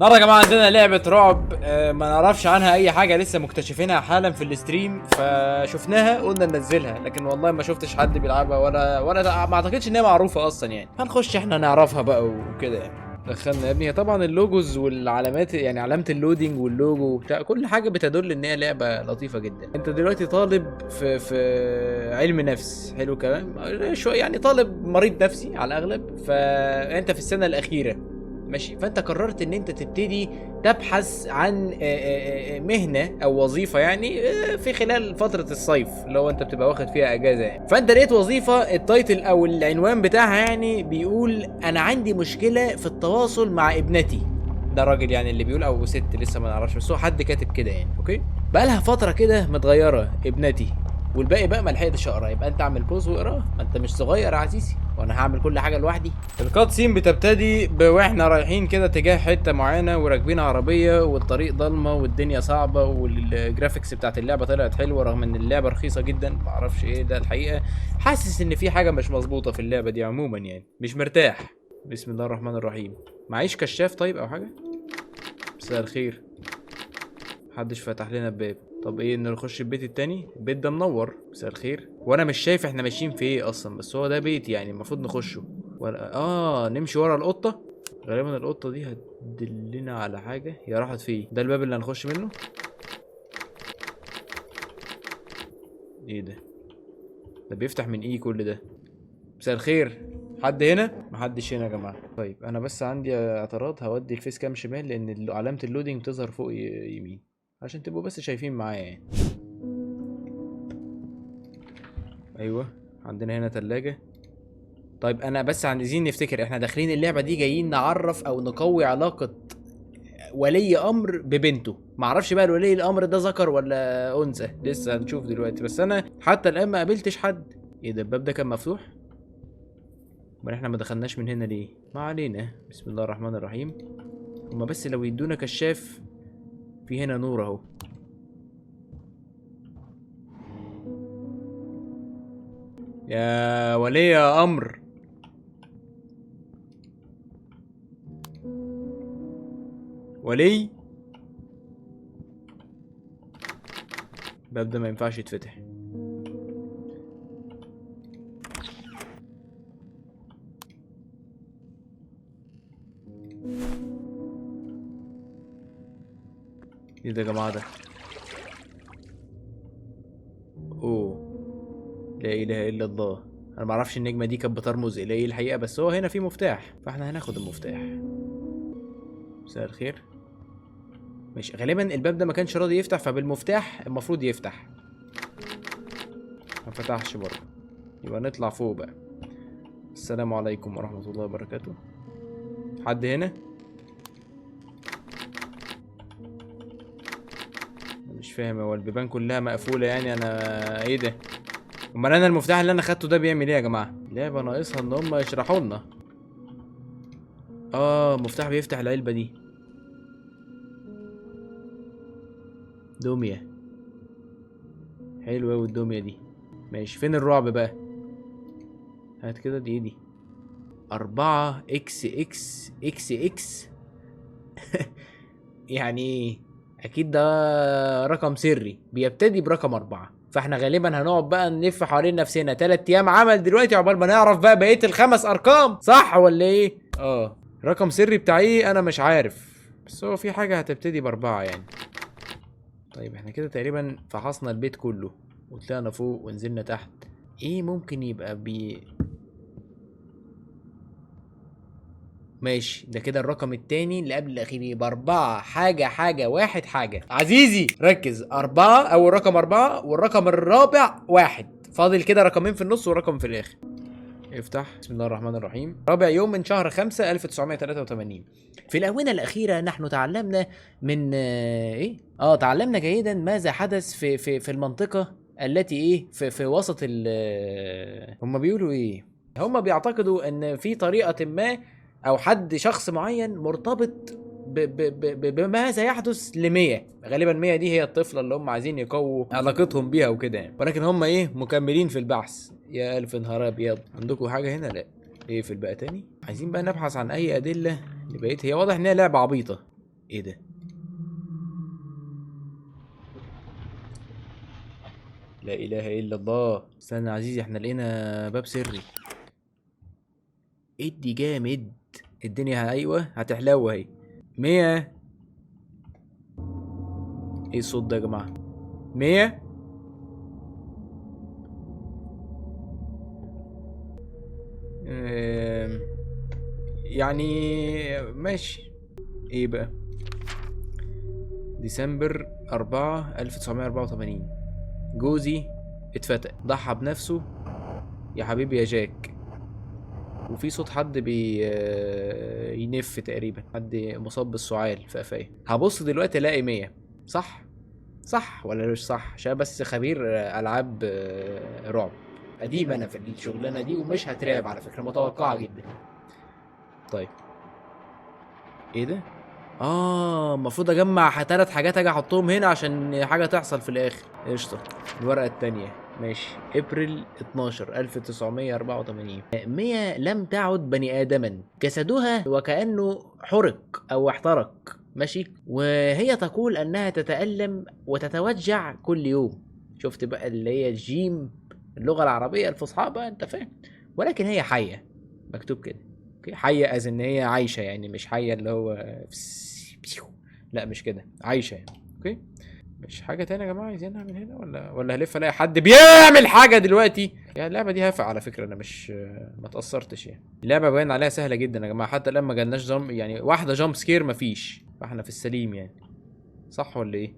النهارده يا جماعه عندنا لعبه رعب، ما نعرفش عنها اي حاجه، لسه مكتشفينها حالا في الستريم، فشفناها قلنا ننزلها، لكن والله ما شفتش حد بيلعبها ولا ما اعتقدش ان هي معروفه اصلا يعني. هنخش احنا نعرفها بقى وكده يعني. دخلنا يا ابني. هي طبعا اللوجوز والعلامات، يعني علامه اللودينج واللوجو وبتاع كل حاجه بتدل ان هي لعبه لطيفه جدا. انت دلوقتي طالب في علم نفس، حلو كلام، شويه يعني طالب مريض نفسي على الاغلب، فانت في السنه الاخيره ماشي. فانت قررت ان انت تبتدي تبحث عن مهنه او وظيفه يعني في خلال فتره الصيف اللي هو انت بتبقى واخد فيها اجازه يعني. فانت لقيت وظيفه التايتل او العنوان بتاعها يعني بيقول انا عندي مشكله في التواصل مع ابنتي. ده راجل يعني اللي بيقول، او ست لسه ما نعرفش، بس هو حد كاتب كده يعني. اوكي، بقالها فتره كده متغيره ابنتي، والباقي بقى ما لحقتش اقرا. يبقى انت اعمل بوز واقراه، ما انت مش صغير يا عزيزي وانا هعمل كل حاجه لوحدي. الكات سين بتبتدي واحنا رايحين كده تجاه حته معينه وراكبين عربيه والطريق ضلمه والدنيا صعبه والجرافيكس بتاعت اللعبه طلعت حلوه رغم ان اللعبه رخيصه جدا. معرفش ايه ده الحقيقه، حاسس ان في حاجه مش مظبوطه في اللعبه دي عموما يعني، مش مرتاح. بسم الله الرحمن الرحيم. معيش كشاف طيب او حاجه؟ مساء الخير. محدش فتح لنا الباب. طب ايه، نخش البيت التاني؟ البيت ده منور. مساء الخير. وانا مش شايف احنا ماشيين في ايه اصلا، بس هو ده بيت يعني المفروض نخشه. ولا نمشي ورا القطه. غالبا القطه دي هتدلنا على حاجه. هي راحت فين؟ ده الباب اللي هنخش منه. ايه ده؟ ده بيفتح من ايه كل ده؟ مساء الخير. حد هنا؟ محدش هنا يا جماعه. طيب انا بس عندي اعتراض، هودي الفيس كام شمال لان علامه اللودينج بتظهر فوق يمين، عشان تبقوا بس شايفين معايا يعني. ايوه، عندنا هنا تلاجة. طيب انا بس عايزين نفتكر احنا داخلين اللعبة دي جايين نعرف او نقوي علاقة ولي امر ببنته. معرفش بقى الولي الامر ده ذكر ولا انثى، لسه هنشوف دلوقتي، بس انا حتى الان ما قابلتش حد. ايه ده؟ الباب ده كان مفتوح؟ امال احنا ما دخلناش من هنا ليه؟ ما علينا. بسم الله الرحمن الرحيم. هما بس لو يدونا كشاف. في هنا نور اهو. يا ولي امر. ولي. الباب ده ما ينفعش يتفتح. ايه ده يا جماعه ده؟ اوه، لا اله الا الله. انا ما اعرفش النجمه دي كانت بترمز الى ايه الحقيقه، بس هو هنا في مفتاح فاحنا هناخد المفتاح. مساء الخير. مش غالبا الباب ده ما كانش راضي يفتح، فبالمفتاح المفروض يفتح. ما فتحش برضه. يبقى نطلع فوق بقى. السلام عليكم ورحمه الله وبركاته. حد هنا؟ مش فاهم، هو البيبان كلها مقفوله يعني؟ انا ايه ده؟ امال انا المفتاح اللي انا خدته ده بيعمل ايه يا جماعه؟ اللعبه ناقصها ان هم يشرحوا لنا. مفتاح بيفتح العلبه دي. دومية. حلوة اوي الدمية دي. ماشي، فين الرعب بقى؟ هات كده. دي ايه دي؟ 4 XX يعني ايه؟ اكيد ده رقم سري بيبتدي برقم 4، فاحنا غالبا هنقعد بقى نلف حوالين نفسنا 3 ايام عمل دلوقتي عقبال ما نعرف بقى بقية ال5 ارقام، صح ولا ايه؟ رقم سري بتاع ايه انا مش عارف، بس هو في حاجة هتبتدي ب4 يعني. طيب احنا كده تقريبا فحصنا البيت كله وطلعنا فوق ونزلنا تحت. ايه ممكن يبقى ماشي، ده كده الرقم التاني اللي قبل الاخير يبقى 4 حاجة 1 حاجة. عزيزي ركز، 4 او الرقم 4 والرقم الرابع 1، فاضل كده رقمين في النص ورقم في الاخر. افتح. بسم الله الرحمن الرحيم. رابع يوم من شهر 5 1983. في الآونة الأخيرة نحن تعلمنا من تعلمنا جيدا ماذا حدث في المنطقة التي في وسط هم بيقولوا ايه؟ هم بيعتقدوا ان في طريقة ما او حد شخص معين مرتبط بما سيحدث لمية. غالبا مية دي هي الطفلة اللي هم عايزين يقووا علاقتهم بيها وكده يعني، ولكن هم مكملين في البحث. يا الف نهار ابيض. عندكم حاجة هنا؟ لا. في بقى تاني. عايزين بقى نبحث عن اي ادلة لبقيت. هي واضح ان هي لعبة عبيطة ايه ده؟ لا اله الا الله. استنى يا عزيزي، احنا لقينا باب سري. ادي جامد. الدنيا ايوه هتحلو اهي. 100. ايه الصوت ده يا جماعه؟ 100. يعني ماشي. ايه بقى؟ ديسمبر 4 1984. جوزي اتفتق، ضحى بنفسه يا حبيبي يا جاك. وفي صوت حد ينف تقريبا، حد مصاب بالسعال في قفايا. هبص دلوقتي الاقي 100. صح؟ صح ولا مش صح؟ عشان بس خبير العاب رعب قديم انا في الشغلانه دي، ومش هترعب على فكره، متوقعه جدا. طيب ايه ده؟ المفروض اجمع 3 حاجات اجي احطهم هنا عشان حاجه تحصل في الاخر. قشطه. الورقه التانية ماشي. ابريل 12 1984. 100 لم تعد بني ادما، جسدها وكانه حرق او احترق. ماشي. وهي تقول انها تتالم وتتوجع كل يوم. شفت بقى اللي هي الجيم، اللغه العربيه الفصحى بقى، انت فاهم. ولكن هي حيه، مكتوب كده. اوكي، حيه از ان هي عايشه يعني، مش حيه اللي هو لا مش كده، عايشه يعني. اوكي. مش حاجه تانية يا جماعه عايزينها من هنا، ولا هلف الاقي حد بيعمل حاجه دلوقتي؟ يعني اللعبه دي هافه على فكره، انا مش ما تاثرتش يعني. اللعبه باين عليها سهله جدا يا جماعه، حتى الان ما جالناش جامب، يعني واحده جامب سكير مفيش، فاحنا في السليم يعني. صح ولا ايه؟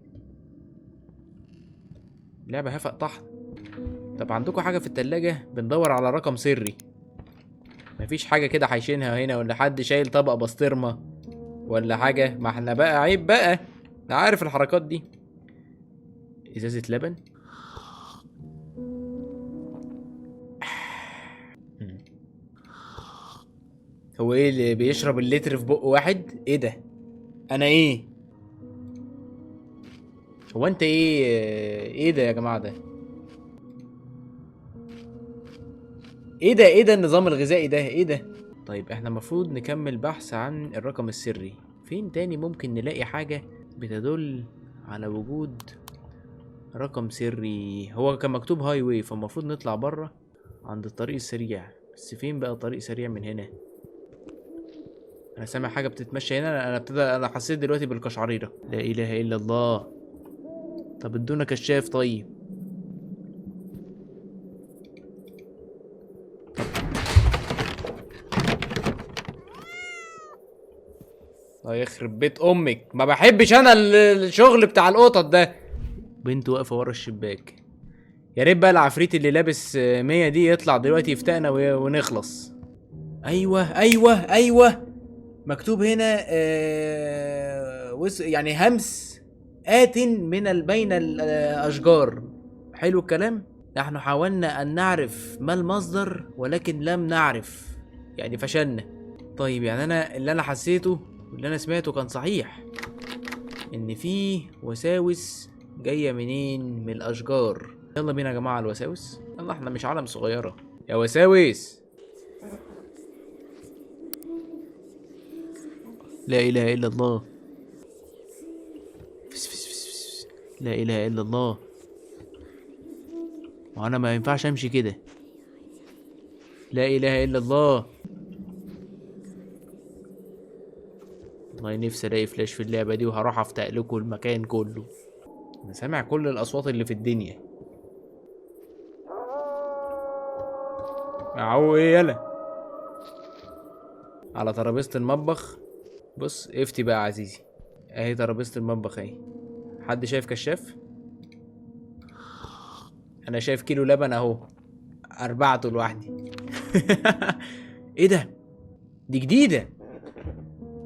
لعبه هافه طحن. طب عندكم حاجه في التلاجة؟ بندور على رقم سري. مفيش حاجه كده حايشينها هنا، ولا حد شايل طبق بسطرمه ولا حاجه؟ ما احنا بقى عيب بقى، انا عارف الحركات دي. ازازه لبن. هو ايه اللي بيشرب اللتر في بق واحد؟ ايه ده؟ انا ايه؟ هو انت ايه؟ ايه ده يا جماعه ده؟ ايه ده؟ ايه ده النظام الغذائي ده؟ ايه ده؟ طيب احنا المفروض نكمل بحث عن الرقم السري. فين تاني ممكن نلاقي حاجه بتدل على وجود رقم سري؟ هو كان مكتوب هاي واي، فالمفروض نطلع بره عند الطريق السريع. بس فين بقى طريق سريع من هنا؟ انا سامع حاجه بتتمشى هنا. انا حسيت دلوقتي بالقشعريره. لا اله الا الله. طب ادونا كشاف طيب. الله يخرب بيت امك، ما بحبش انا الشغل بتاع القطط ده. بنت واقفه ورا الشباك. يا ريت بقى العفريت اللي لابس 100 دي يطلع دلوقتي يفتقنا ونخلص. ايوه ايوه ايوه. مكتوب هنا يعني همس آت من بين الأشجار. حلو الكلام. نحن حاولنا أن نعرف ما المصدر ولكن لم نعرف، يعني فشلنا. طيب يعني أنا اللي أنا حسيته واللي أنا سمعته كان صحيح، إن في وساوس جاية منين؟ من الأشجار. يلا بينا يا جماعة الوساوس. يلا احنا مش عالم صغيرة يا وساوس. لا إله إلا الله. لا إله إلا الله. وأنا ما ينفعش أمشي كده. لا إله إلا الله. والله نفسي ألاقي فلاش في اللعبة دي، وهروح أفتح لكم المكان كله. أنا سامع كل الأصوات اللي في الدنيا. أهو إيه يلا على ترابيزة المطبخ. بص افتي بقى يا عزيزي، اهي ترابيزة المطبخ اهي. حد شايف كشاف؟ انا شايف كيلو لبن اهو، اربعته لوحدي. ايه ده؟ دي جديدة.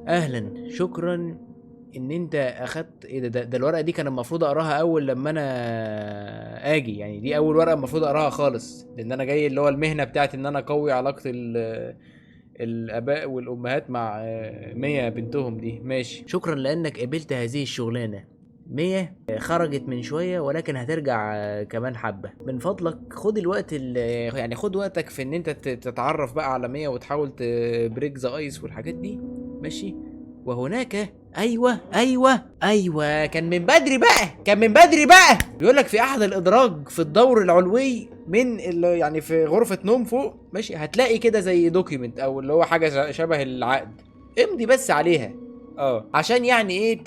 اهلا، شكرا ان انت اخدت. ايه ده الورقة دي كان المفروض اقراها اول لما انا اجي، يعني دي اول ورقة المفروض اقراها خالص، لان انا جاي اللي هو المهنة بتاعت ان انا اقوي علاقة الاباء والامهات مع 100 بنتهم دي. ماشي، شكرا لانك قبلت هذه الشغلانه. 100 خرجت من شويه ولكن هترجع كمان حبه. من فضلك خد الوقت يعني خد وقتك في ان انت تتعرف بقى على 100 وتحاول تبريك ذا ايس والحاجات دي. ماشي. وهناك ايوه كان من بدري بقى بيقول لك في احد الادراج في الدور العلوي من يعني في غرفه نوم فوق ماشي، هتلاقي كده زي دوكيمنت او اللي هو حاجه شبه العقد، امضي بس عليها عشان يعني ايه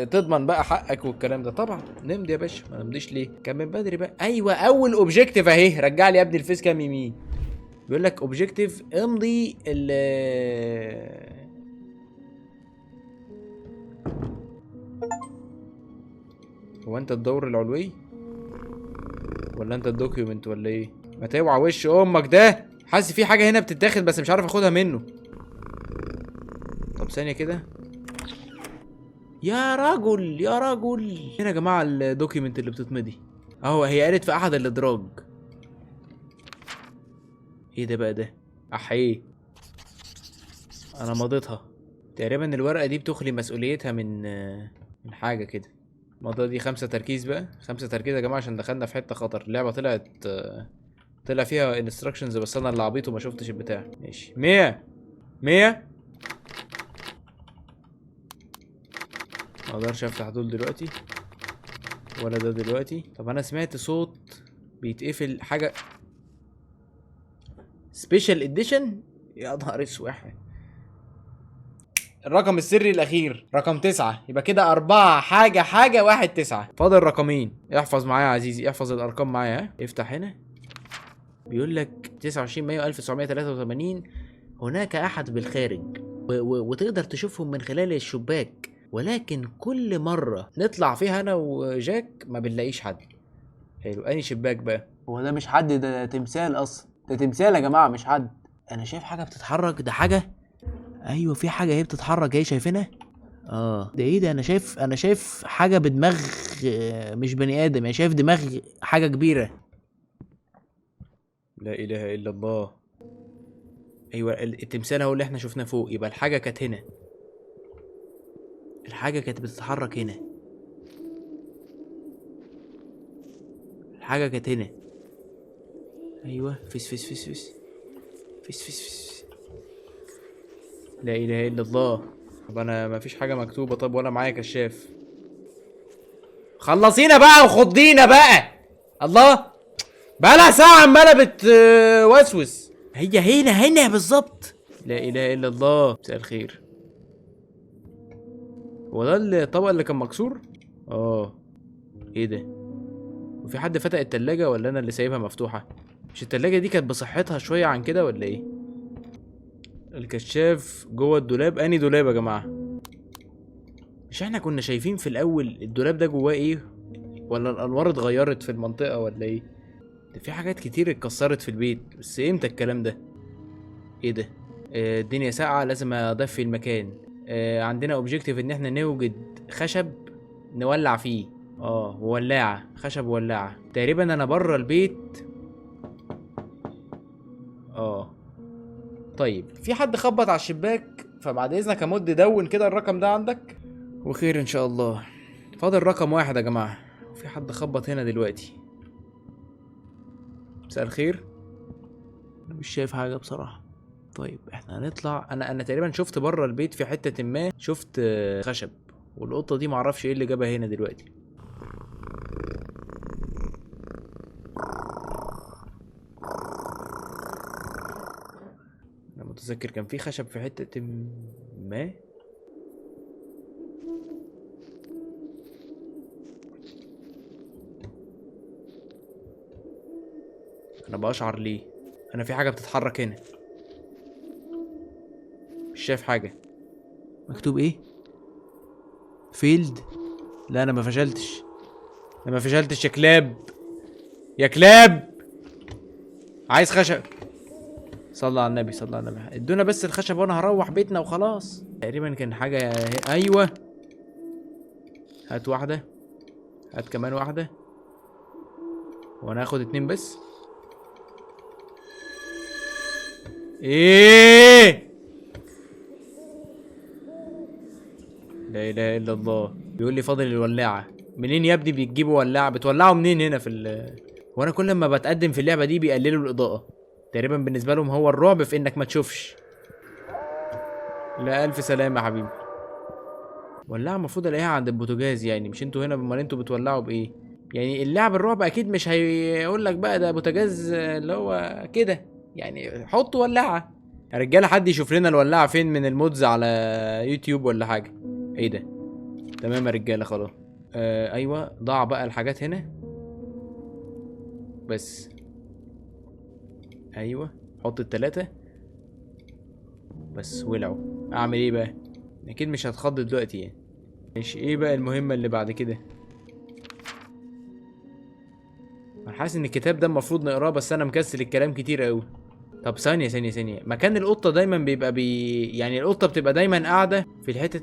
تضمن بقى حقك والكلام ده. طبعا نمضي يا باشا، ما نمضيش ليه؟ كان من بدري بقى. ايوه اول اوبجيكتيف اهي، رجع لي يا ابني الفيس كام يمين. بيقول لك اوبجيكتيف امضي هو انت الدور العلوي ولا انت الدوكيومنت ولا ايه؟ ما توعى وش امك ده، حاسس في حاجه هنا بتتاخد بس مش عارف اخدها منه. طب ثانيه كده يا راجل هنا يا جماعه الدوكيومنت اللي بتتمضي اهو، هي قالت في احد الادراج. ايه ده بقى ده؟ احيه انا مضيتها تقريبا. الورقه دي بتخلي مسؤوليتها من حاجه كده. الموضوع دي 5 تركيز بقى، 5 تركيز يا جماعه عشان دخلنا في حته خطر. اللعبه طلع فيها انستراكشنز بس انا اللي عبيط وما شفتش البتاع. ماشي 100 ما اقدرش افتح دول دلوقتي ولا ده دلوقتي. طب انا سمعت صوت بيتقفل حاجه سبيشال اديشن، يا نهار اسوح. الرقم السري الاخير رقم 9، يبقى كده 4 حاجة 1 9. فاضل رقمين، احفظ معايا يا عزيزي، احفظ الارقام معايا. ها افتح هنا، بيقول لك 29 مايو 1983 هناك احد بالخارج وتقدر تشوفهم من خلال الشباك، ولكن كل مرة نطلع فيها انا وجاك ما بنلاقيش حد. حلو، انهي شباك بقى؟ هو ده مش حد، ده تمثال اصلا، ده تمثال يا جماعه مش حد. انا شايف حاجة بتتحرك، ده حاجة. ايوه في حاجة هي بتتحرك اهي، شايفينها؟ ده ايه ده؟ انا شايف حاجة بدماغ مش بني ادم، يعني شايف دماغ حاجة كبيرة. لا اله الا الله. ايوه التمثال هو اللي احنا شفناه فوق، يبقى الحاجة كانت هنا، الحاجة كانت بتتحرك هنا، الحاجة كانت هنا. ايوه فيس فيس فيس فيس فيس فيس فيس. لا اله الا الله. طب انا مفيش حاجة مكتوبة، طب ولا معايا كشاف. خلصينا بقى وخضينا بقى. الله، بقالها ساعة عمالة بتوسوس. هي هنا بالظبط. لا اله الا الله. مساء الخير. هو ده الطبق اللي كان مكسور؟ ايه ده؟ وفي حد فتح التلاجة ولا انا اللي سايبها مفتوحة؟ مش التلاجة دي كانت بصحتها شوية عن كده ولا ايه؟ الكشاف جوه الدولاب. انهي دولاب يا جماعة؟ مش احنا كنا شايفين في الاول الدولاب ده جواه ايه؟ ولا الانوار اتغيرت في المنطقة ولا ايه؟ ده في حاجات كتير اتكسرت في البيت، بس امتى الكلام ده؟ ايه ده؟ الدنيا ساقعة لازم اضفي المكان. عندنا اوبجيكتيف ان احنا نوجد خشب نولع فيه. وولاعة خشب وولاعة. تقريبا انا بره البيت. طيب في حد خبط على الشباك، فبعد اذنك امد دون كده الرقم ده عندك وخير ان شاء الله. فاضل رقم 1 يا جماعة. في حد خبط هنا دلوقتي. مساء الخير. انا مش شايف حاجة بصراحة. طيب احنا هنطلع. انا تقريبا شفت بره البيت في حتة ما، شفت خشب، والقطة دي معرفش ايه اللي جابها هنا دلوقتي. انا متذكر كان في خشب في حتة ما. انا بشعر ليه انا في حاجة بتتحرك هنا. مش شايف حاجة. مكتوب ايه؟ فيلد. لا انا ما فشلتش، انا ما فشلتش يا كلاب، يا كلاب. عايز خشب. صلى على النبي صلى على النبي. ادونا بس الخشب وانا هروح بيتنا وخلاص. تقريبا كان حاجة. ايوه هات واحدة، هات كمان واحدة، وانا هاخد 2 بس. ايه؟ لا اله الا الله. بيقول لي فاضل الولاعة. منين يا ابني بتجيبوا ولاعة؟ بتولعوا منين هنا وانا كل ما بتقدم في اللعبة دي بيقللوا الإضاءة. تقريبا بالنسبة لهم هو الرعب في انك ما تشوفش. لا الف سلامة يا حبيبي. ولاعة المفروض الاقيها عند البوتاجاز يعني، مش انتوا هنا؟ امال انتوا بتولعوا بايه؟ يعني اللعب الرعب اكيد مش هيقول لك بقى ده بوتاجاز اللي هو كده يعني. حطوا ولاعة يا رجاله. حد يشوف لنا الولاعة فين من المودز على يوتيوب ولا حاجة. ايه ده؟ تمام يا رجاله خلاص. ايوه ضاع بقى الحاجات هنا بس. ايوه حط التلاتة بس ولعوا. اعمل ايه بقى؟ اكيد مش هتخض دلوقتي يعني. مش ايه بقى المهمة اللي بعد كده؟ انا حاسس ان الكتاب ده المفروض نقراه بس انا مكسل الكلام كتير قوي. طب ثانية مكان القطة دايما بيبقى يعني القطة بتبقى دايما قاعدة في الحتة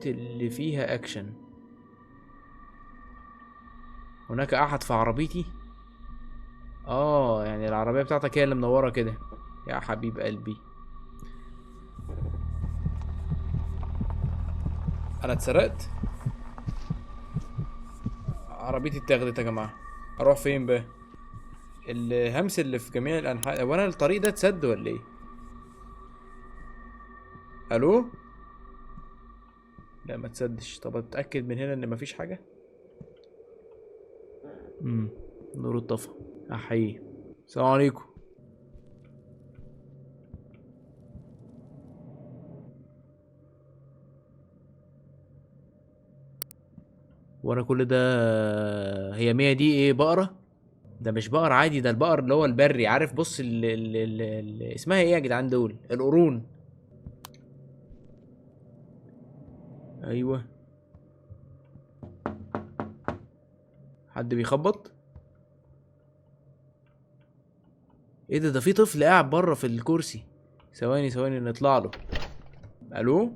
اللي فيها اكشن. هناك احد في عربيتي. يعني العربية بتاعتك هي اللي منورة كده يا حبيب قلبي. انا اتسرقت. عربيتي اتاخدت يا جماعة. اروح فين بقى؟ الهمس اللي في جميع الانحاء. وانا الطريق ده اتسد ولا ايه؟ الو؟ لا ما تسدش. طب اتاكد من هنا ان مفيش حاجه. نور اتطفى. احيي. السلام عليكم. وانا كل ده هي مية دي ايه؟ بقرة؟ ده مش بقر عادي، ده البقر اللي هو البري. عارف بص اسمها ايه يا جدعان دول؟ القرون. ايوه. حد بيخبط؟ ايه ده في طفل قاعد بره في الكرسي. ثواني نطلع له. الو؟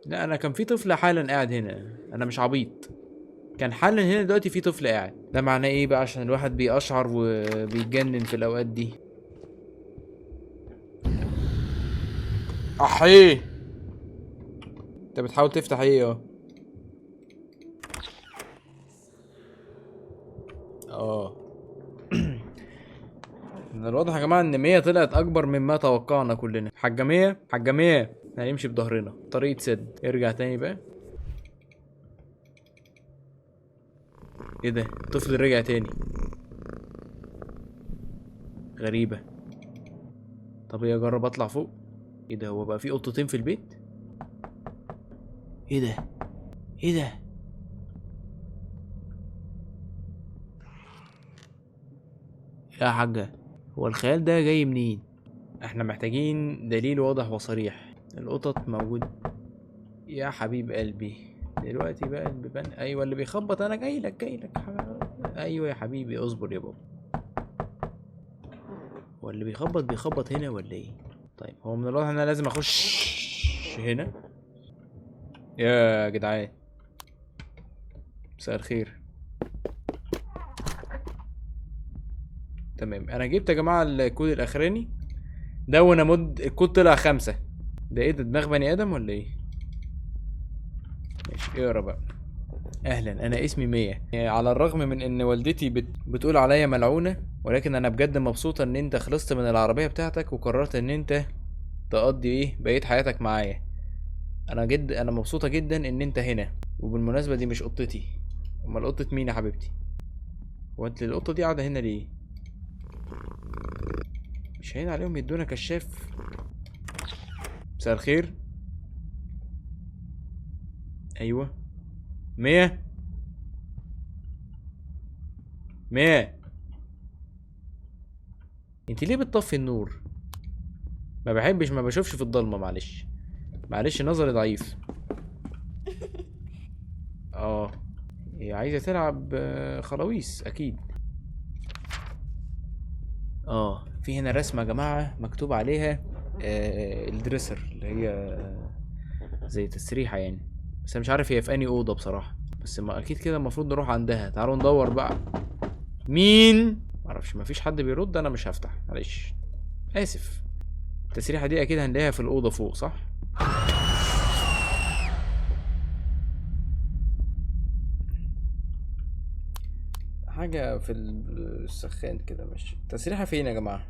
لا انا كان في طفل حالا قاعد هنا، انا مش عبيط. كان حالا هنا دلوقتي في طفل قاعد. ده معناه ايه بقى؟ عشان الواحد بيقشعر وبيتجنن في الاوقات دي. احيه. انت بتحاول تفتح ايه؟ اه من الواضح يا جماعه ان مية طلعت اكبر مما توقعنا كلنا. حاجه مية، حاجه مية، هنمشي بظهرنا. طريقة سد. ارجع تاني بقى. ايه ده؟ الطفل رجع تاني. غريبة. طب ايه، اجرب اطلع فوق. ايه ده؟ هو بقى في قطتين في البيت؟ ايه ده؟ ايه ده؟ يا حاجة، هو الخيال ده جاي منين؟ احنا محتاجين دليل واضح وصريح. القطط موجود يا حبيب قلبي. دلوقتي بقى البيبان. ايوه اللي بيخبط. انا جاي لك ايوه يا حبيبي اصبر يا بابا. هو اللي بيخبط هنا ولا ايه؟ طيب هو من الواضح ان انا لازم اخش هنا. يا جدعان مساء الخير. تمام انا جبت يا جماعه الكود الاخراني ده، وانا الكود طلع 5. ده ايه ده؟ دماغ بني ادم ولا ايه؟ ماشي اقرا بقى. اهلا انا اسمي مية. على الرغم من ان والدتي بتقول عليا ملعونة، ولكن انا بجد مبسوطة ان انت خلصت من العربية بتاعتك وقررت ان انت تقضي بقية حياتك معايا. انا مبسوطة جدا ان انت هنا. وبالمناسبة دي مش قطتي. امال قطة مين يا حبيبتي؟ هو انت القطة دي قاعدة هنا ليه؟ مش هين عليهم يدونا كشاف؟ مساء الخير. ايوه مية. مية انت ليه بتطفي النور؟ ما بشوفش في الضلمه. معلش نظري ضعيف. هي عايزه تلعب خلاويص اكيد. في هنا رسمه يا جماعه مكتوب عليها الدريسر اللي هي زي تسريحه يعني. بس انا مش عارف هي في انهي اوضه بصراحه. بس ما اكيد كده المفروض نروح عندها. تعالوا ندور بقى. مين؟ معرفش. مفيش حد بيرد. انا مش هفتح معلش اسف. التسريحه دي اكيد هنلاقيها في الاوضه فوق صح؟ حاجه في السخان كده. ماشي. التسريحه فين يا جماعه؟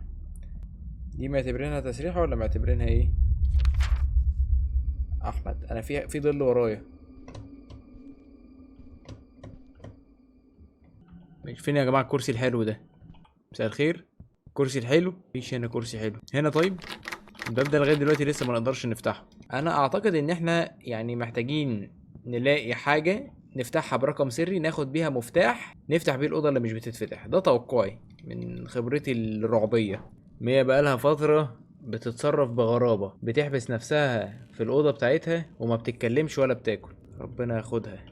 دي معتبرينها تسريحه ولا معتبرينها ايه؟ احمد انا في ظل ورايا. ماشي، فين يا جماعه الكرسي الحلو ده؟ مساء الخير. الكرسي الحلو مفيش هنا كرسي حلو هنا. طيب الباب ده لغايه دلوقتي لسه ما نقدرش نفتحه. انا اعتقد ان احنا يعني محتاجين نلاقي حاجه نفتحها برقم سري، ناخد بيها مفتاح نفتح بيه الاوضه اللي مش بتتفتح. ده توقعي من خبرتي الرعبيه. مية بقالها فتره بتتصرف بغرابه، بتحبس نفسها في الاوضه بتاعتها وما بتتكلمش ولا بتاكل. ربنا ياخدها.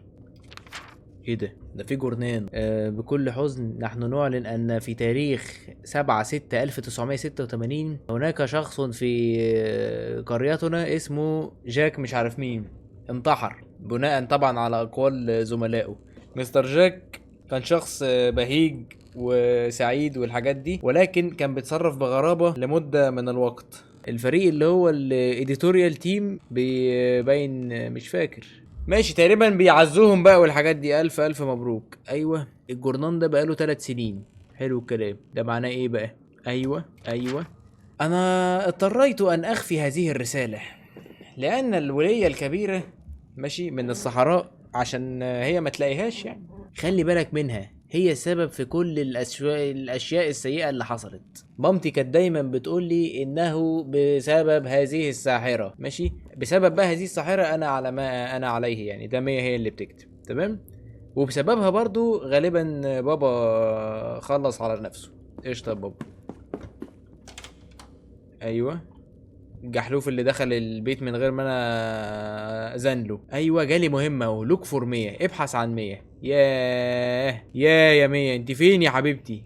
ايه ده في جورنان. بكل حزن نحن نعلن ان في تاريخ 7/6/1986 هناك شخص في قريتنا اسمه جاك مش عارف مين انتحر، بناء طبعا على اقوال زملائه. مستر جاك كان شخص بهيج وسعيد والحاجات دي، ولكن كان بيتصرف بغرابة لمدة من الوقت. الفريق اللي هو الايديتوريال تيم بيبين مش فاكر. ماشي تقريبا بيعزوهم بقى والحاجات دي. الف الف مبروك. ايوه الجورنان ده بقاله 3 سنين. حلو الكلام. ده معناه ايه بقى؟ ايوه انا اضطريت ان اخفي هذه الرسالة لان الولية الكبيرة ماشي من الصحراء عشان هي ما تلاقيهاش يعني. خلي بالك منها، هي السبب في كل الاشياء السيئة اللي حصلت. مامتي كانت دايما بتقول لي انه بسبب هذه الساحرة. ماشي، بسبب بقى هذه الساحرة انا على ما انا عليه يعني. ده مية هي اللي بتكتب تمام، وبسببها برضو غالبا بابا خلص على نفسه. قشطة يا بابا. ايوه الجحلوف اللي دخل البيت من غير ما انا اذن له. ايوه جالي مهمه اهو. لوك فور 100. ابحث عن 100. يا 100 انت فين يا حبيبتي؟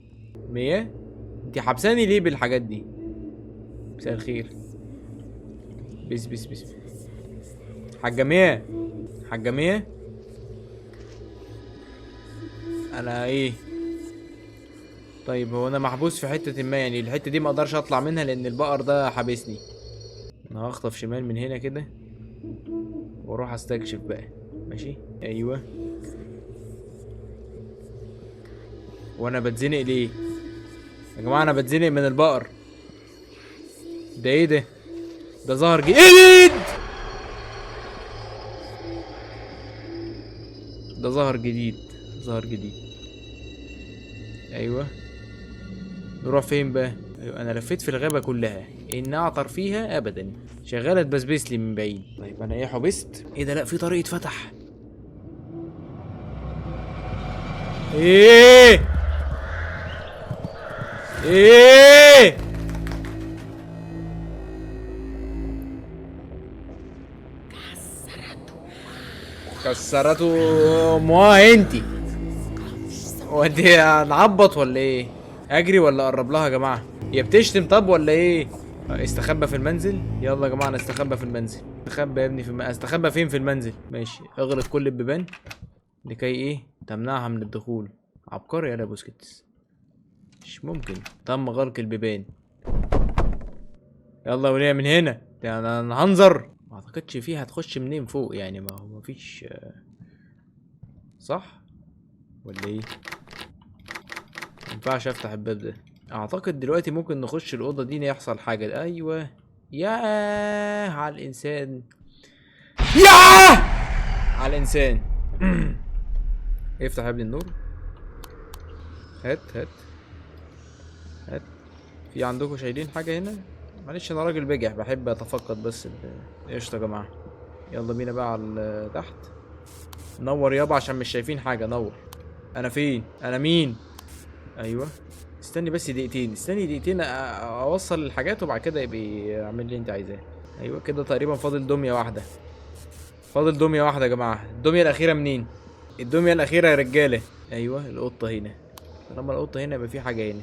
100 انت حبساني ليه بالحاجات دي؟ مساء الخير. بس حاجه 100. حاجه 100 انا ايه؟ طيب هو انا محبوس في حته ما يعني. الحته دي ما اقدرش اطلع منها لان البقر ده حابسني. انا هخطف شمال من هنا كده واروح استكشف بقى. ماشي ايوه. وانا بتزنق ليه يا جماعه؟ انا بتزنق من البقر ده. ايه ده؟ ده ظهر جديد. ده ظهر جديد. ايوه نروح فين بقى؟ ايوه انا لفيت في الغابه كلها ان اعطر فيها ابدا. شغاله تبسبس لي من بعيد. طيب انا ايه حبست؟ ايه ده؟ لا في طريق اتفتح. ايه كسرته ما انتي. هو انت هنعبط ولا ايه؟ اجري ولا اقرب لها يا جماعه؟ هي بتشتم طب ولا ايه؟ استخبى في المنزل. يلا يا جماعه نستخبى في المنزل. استخبى يا ابني استخبى فين في المنزل؟ ماشي اغلق كل البيبان لكي ايه تمنعها من الدخول. عبقري يا بوسكيتس. مش ممكن تم غلق البيبان. يلا وليه من هنا؟ ده انا هنظر. ما اعتقدش فيها هتخش منين فوق يعني. ما هو مفيش صح ولا ايه؟ مينفعش افتح الباب ده. اعتقد دلوقتي ممكن نخش الاوضه دي يحصل حاجه. ايوه ياه على الانسان. ياه على الانسان. افتح يا ابني النور. هات في عندكم شايلين حاجه هنا؟ معلش انا راجل بجح بحب اتفقد بس قشطه يا جماعه. يلا بينا بقى على تحت. نور يابا عشان مش شايفين حاجه. نور. انا فين؟ انا مين؟ ايوه استني بس دقيقتين. استني دقيقتين اوصل الحاجات وبعد كده يبقى اعمل اللي انت عايزاه. ايوه كده تقريبا فاضل دميه واحده. يا جماعه. الدميه الاخيره منين؟ الدميه الاخيره يا رجاله. ايوه القطه هنا. طالما القطه هنا يبقى في حاجه هنا.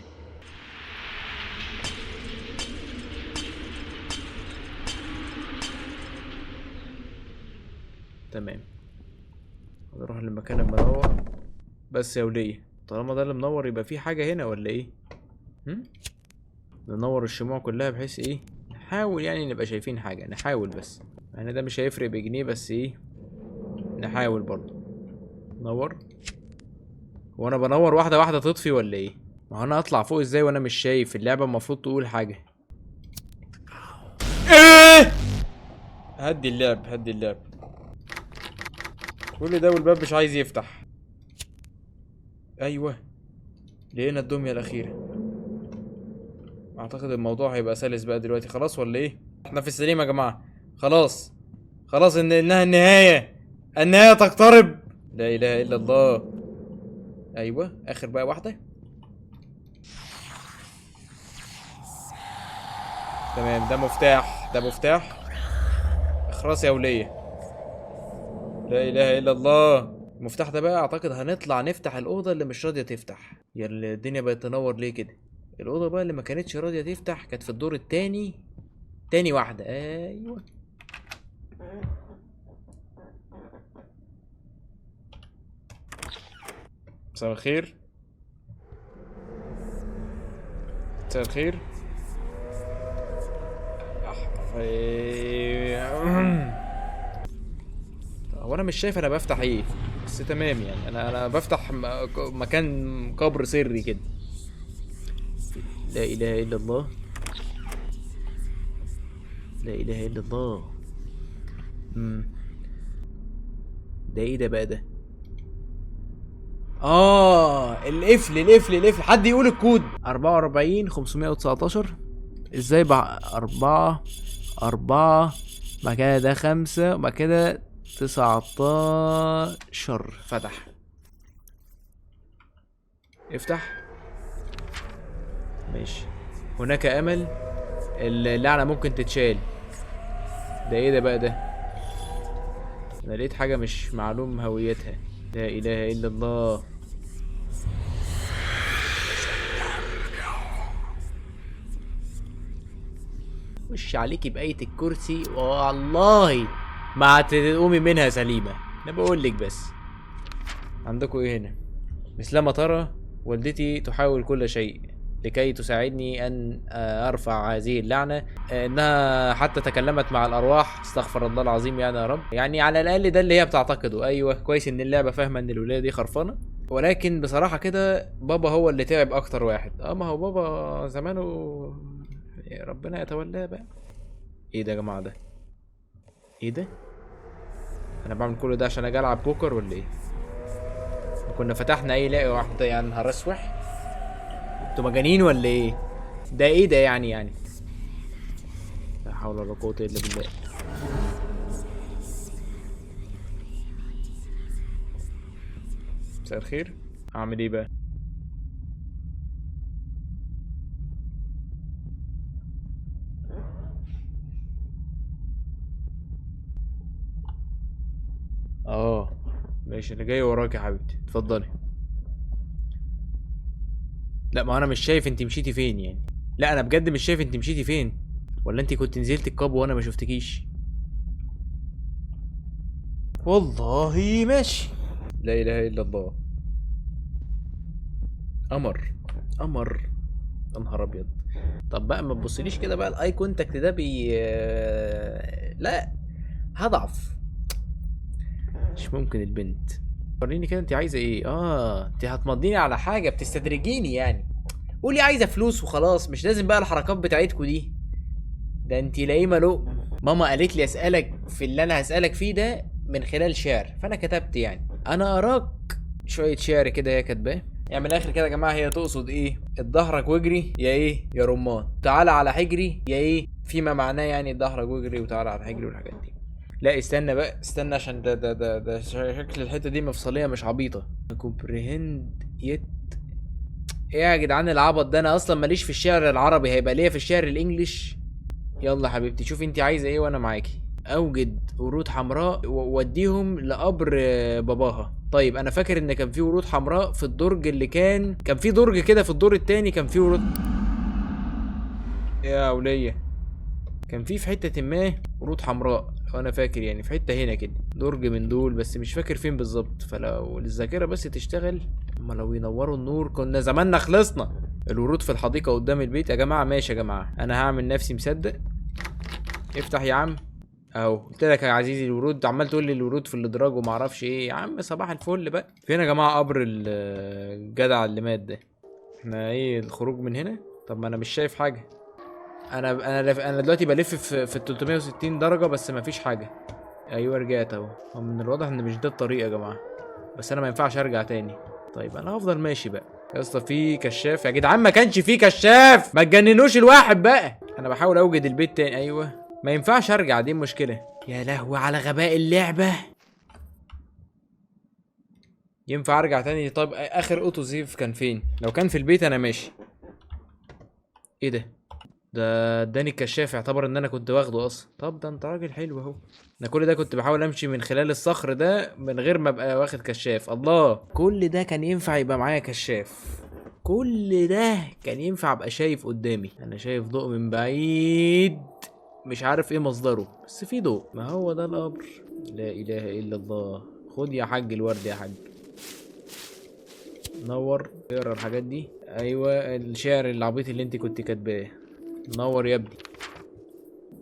تمام نروح للمكان المنور. بس يا وليه طالما ده اللي منور يبقى في حاجه هنا ولا ايه؟ ننور الشموع كلها بحيث ايه نحاول يعني نبقى شايفين حاجه. نحاول بس يعني. ده مش هيفرق بجنيه بس ايه نحاول برضو. نور. وانا بنور واحده واحده تطفي ولا ايه؟ ما هو انا اطلع فوق ازاي وانا مش شايف؟ اللعبه المفروض تقول حاجه. ايه هدي اللعب هدي اللعب. كل ده والباب مش عايز يفتح. ايوه لقينا الدمية الأخيرة. أعتقد الموضوع هيبقى سلس بقى دلوقتي، خلاص ولا إيه؟ إحنا في السليم يا جماعة. خلاص خلاص إنها النهاية. النهاية تقترب. لا إله إلا الله. أيوه آخر بقى واحدة. تمام ده مفتاح ده مفتاح. اخرس يا ولية. لا إله إلا الله. المفتاح ده بقى أعتقد هنطلع نفتح الأوضة اللي مش راضية تفتح. يا الدنيا بقت تنور ليه كده؟ الأوضة بقى اللي ما كانتش راضية تفتح كانت في الدور التاني. تاني واحدة أيوه. مساء الخير. مساء الخير. هو أنا مش شايف أنا بفتح إيه، بس تمام يعني أنا بفتح مكان قبر سري كده. لا إله إلا الله. لا إله إلا الله. ده إيه ده بقى ده؟ القفل حد يقول الكود. 44 519. ازاي بقى 4 بعد كده ده 5 بعد كده 19. فتح. افتح. ماشي. هناك امل. اللعنة ممكن تتشال. ده ايه ده بقى ده؟ انا لقيت حاجة مش معلوم هويتها. لا اله الا الله. وش عليكي بآية الكرسي والله ما هتقومي منها سليمة. انا بقول لك بس. عندكم ايه هنا؟ مثلما ترى والدتي تحاول كل شيء لكي تساعدني ان ارفع هذه اللعنة. انها حتى تكلمت مع الارواح. استغفر الله العظيم يعني يا رب. يعني على الاقل ده اللي هي بتعتقده. ايوه كويس ان اللعبة فاهمة ان الولاية دي خرفانة. ولكن بصراحة كده بابا هو اللي تعب اكتر واحد. ما هو بابا زمانه ربنا يتولاه بقى. ايه ده يا جماعه ده؟ ايه ده؟ انا بعمل كل ده عشان اجي العب بوكر ولا ايه؟ كنا فتحنا اي لاقي واحده يعني نهار اسوح. انتوا مجانين ولا ايه؟ ده ايه ده يعني لا حول ولا قوه الا بالله. مساء الخير. اعمل ايه بقى؟ ماشي انا جاي وراك يا حبيبتي اتفضلي. لا ما انا مش شايف انت مشيتي فين يعني. لا انا بجد مش شايف انت مشيتي فين. ولا انت كنت نزلت الكاب وانا ما شفتكيش. والله ماشي. لا اله الا الله. قمر قمر. يا نهار ابيض. طب بقى ما تبصليش كده بقى الاي كونتاكت ده لا هضعف. مش ممكن البنت. وريني كده انت عايزه ايه. انت هتمضيني على حاجه بتستدرجيني يعني. قولي عايزه فلوس وخلاص. مش لازم بقى الحركات بتاعتكوا دي. ده انت لاقيه له. ماما قالت لي اسالك في اللي انا هسالك فيه ده من خلال شعر فانا كتبت يعني. انا اراك شويه شعر كده هي كاتباه. يعني من الاخر كده يا جماعه هي تقصد ايه؟ اتدهرج واجري يا ايه يا رمان. تعالى على حجري يا ايه فيما معناه يعني اتدهرج واجري وتعالى على حجري والحاجات دي. لا استنى بقى استنى عشان ده شكل الحته دي مفصليه مش عبيطه. كومبريهند يت. ايه يا جدعان العبط ده؟ انا اصلا ماليش في الشعر العربي هيبقى ليا في الشعر الانجليش. يلا حبيبتي شوفي انت عايزه ايه وانا معاكي. اوجد ورود حمراء ووديهم لقبر باباها. طيب انا فاكر ان كان في ورود حمراء في الدرج اللي كان في درج كده في الدور التاني كان في ورود. يا وليه كان في حته ما ورود حمراء لو انا فاكر يعني في حته هنا كده درج من دول بس مش فاكر فين بالظبط. فلو الذاكره بس تشتغل. اما لو ينوروا النور كنا زماننا خلصنا. الورود في الحديقه قدام البيت يا جماعه. ماشي يا جماعه انا هعمل نفسي مصدق. افتح يا عم. اهو قلت لك يا عزيزي الورود. عمال تقول لي الورود في الادراج وما اعرفش ايه. يا عم صباح الفل بقى. فين يا جماعه قبر الجدع اللي مات ده؟ احنا ايه الخروج من هنا؟ طب ما انا مش شايف حاجه. انا دلوقتي بلف في ال 360 درجه بس مفيش حاجه. ايوه رجعت اهو. هو من الواضح ان مش ده الطريق يا جماعه، بس انا ما ينفعش ارجع تاني. طيب انا هفضل ماشي بقى يا اسطى. في كشاف يا جدعان؟ ما كانش في كشاف، ما تجننوش الواحد بقى. انا بحاول اوجد البيت تاني. ايوه ما ينفعش ارجع، دي المشكله. يا لهوي على غباء اللعبه. ينفع ارجع تاني؟ طب اخر اوتو سيف كان فين؟ لو كان في البيت انا ماشي. ايه ده؟ ده اداني الكشاف، يعتبر ان انا كنت واخده اصلا. طب ده انت راجل حلو اهو. انا كل ده كنت بحاول امشي من خلال الصخر ده من غير ما ابقى واخد كشاف. الله، كل ده كان ينفع يبقى معايا كشاف. كل ده كان ينفع ابقى شايف قدامي. انا شايف ضوء من بعيد مش عارف ايه مصدره، بس في ضوء. ما هو ده الامر. لا اله الا الله. خد يا حاج الورد يا حاج. نور. اقرا الحاجات دي. ايوه الشعر العبيط اللي انت كنت كاتباه. نور يا ابني.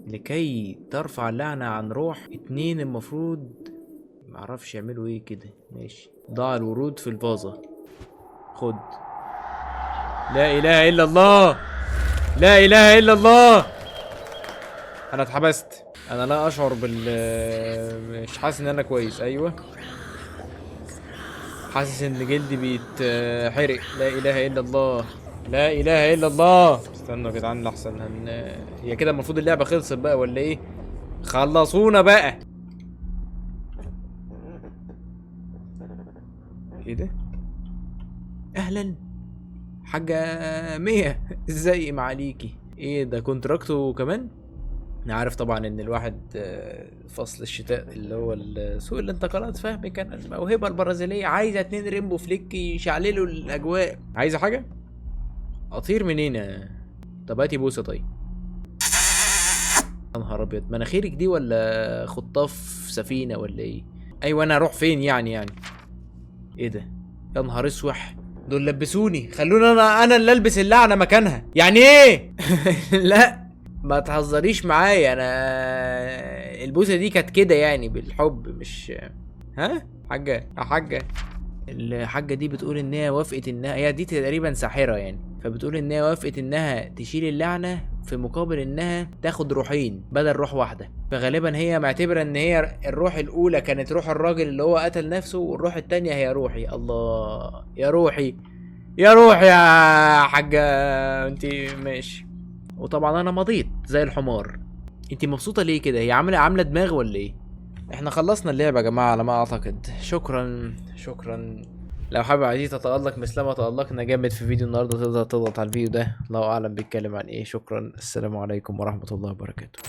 لكي ترفع اللعنة عن روح 2 المفروض معرفش يعملوا ايه كده. ماشي. ضع الورود في الفازة. خد. لا اله الا الله. لا اله الا الله. انا اتحبست. انا لا اشعر مش حاسس ان انا كويس. ايوه حاسس ان جلدي بيتحرق. لا اله الا الله. لا اله الا الله. استنوا يا جدعان لحسن هي كده المفروض اللعبه خلصت بقى ولا ايه؟ خلصونا بقى. ايه ده؟ اهلا حاجه مية. ازاي معاليكي؟ ايه ده كونتراكتو كمان؟ انا عارف طبعا ان الواحد فصل الشتاء اللي هو سوق الانتقالات فهمي كان الموهبه البرازيليه عايزه 2 ريمبو فليك يشعللوا الاجواء. عايزه حاجه؟ اطير منين؟ طب هاتي بوسه. طيب يا نهار ابيض، مناخيرك دي ولا خطاف سفينه ولا ايه؟ ايوه انا اروح فين يعني؟ ايه ده؟ يا نهار اسوح. دول لبسوني، خلوني انا اللي البس اللعنه مكانها. يعني ايه؟ لا ما تهزريش معايا. انا البوسه دي كانت كده يعني بالحب مش ها حاجه يا حاجه. الحاجه دي بتقول ان هي وافقت انها هي دي تقريبا ساحره يعني، فبتقول ان هي وافقت انها تشيل اللعنه في مقابل انها تاخد روحين بدل روح واحده. فغالبا هي معتبره ان هي الروح الاولى كانت روح الراجل اللي هو قتل نفسه، والروح التانية هي روحي. الله يا روحي يا روحي يا حاجه انت ماشي. وطبعا انا مضيت زي الحمار. انت مبسوطه ليه كده؟ هي عامله دماغ ولا ايه؟ احنا خلصنا اللعبه يا جماعه على ما اعتقد. شكرا. لو حابب عايزين تتألق مثلما تألقنا جامد في فيديو النهارده تقدر تضغط على الفيديو ده. الله اعلم بيتكلم عن ايه. شكرا. السلام عليكم ورحمه الله وبركاته.